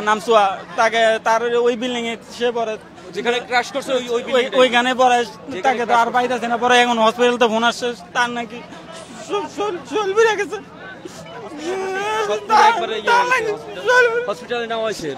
নামসুয়া তাকে তার ওই বিল্ডিং এ সে পরে যেখানে ক্র্যাশ করছে ওইখানে পরে তাকে তো আর পাইতেছে না, পরে এখন হসপিটালতে ফোন আসছে তার নাকি শরীর বেড়ে গেছে, হসপিটালে নেওয়া হয়েছে।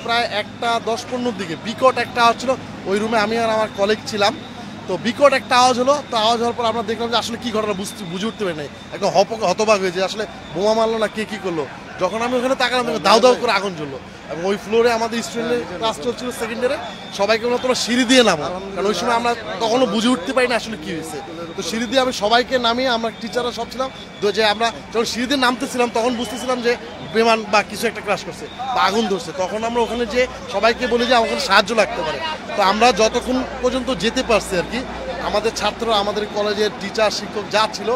প্রায় 1:10-15 দিকে বিকট একটা আওয়াজ ছিল। ওই রুমে আমি আর আমার কলিগ ছিলাম। তো বিকট একটা আওয়াজ হলো। তো আওয়াজ হওয়ার পর আমরা দেখলাম যে আসলে কী ঘটনা বুঝে উঠতে পারি নাই, একদম হতবাক হয়েছে আসলে বোমা মারলো না কে কী করলো। যখন আমি ওখানে তাকালাম দাউ দাউ করে আগুন জ্বললো এবং ওই ফ্লোরে আমাদের স্টুডেন্টের ক্লাস চলছিল সেকেন্ডারে, সবাইকে বললাম তোমরা সিঁড়ি দিয়ে নামো, কারণ ওই সময় আমরা তখনও বুঝে উঠতে পারি না আসলে কী হয়েছে। তো সিঁড়ি দিয়ে আমি সবাইকে নামিয়ে আমরা টিচাররা সব ছিলাম, তো যে আমরা যখন সিঁড়ি দিয়ে নামতেছিলাম তখন বুঝতেছিলাম যে বিমান বা কিছু একটা ক্রাশ করছে বা আগুন ধরছে। তখন আমরা ওখানে যে সবাইকে বলি যে আমাকে সাহায্য লাগতে পারে। তো আমরা যতক্ষণ পর্যন্ত যেতে পারছি আর কি, আমাদের ছাত্ররা আমাদের কলেজের টিচার শিক্ষক যা ছিল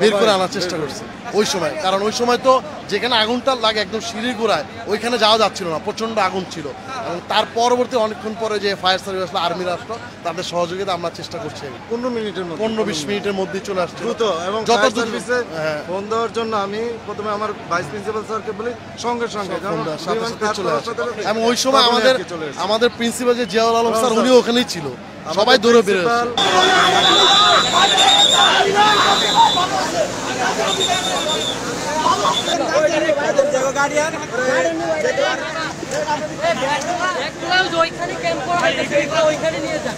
বের করে আনার চেষ্টা করছে ওই সময়, কারণ ওই সময় তো যেখানে আগুনটা লাগে একদম সিঁড়ির গোড়ায় ওইখানে যাওয়া যাচ্ছিল না, প্রচণ্ড আগুন ছিল। এবং তার পরবর্তী অনেকক্ষণ পরে যে ফায়ার সার্ভিস আসলো, আর্মিরা আসলো, তাদের সহযোগিতা আমরা চেষ্টা করছি। 15-20 মিনিটের মধ্যেই চলে আসছে দ্রুত। এবং যত সার্ভিসে ফোন দেওয়ার জন্য আমি প্রথমে আমার ভাইস প্রিন্সিপাল স্যারকে বলি, সঙ্গে সঙ্গে চলে আসে। এবং ওই সময় আমাদের প্রিন্সিপাল যে জিয়াউল আলম স্যার উনি ওখানেই ছিল, সবাই দৌড়ে বেরোচ্ছে। ওইখানে ক্যাম্প করা, ওইখানে নিয়ে যান।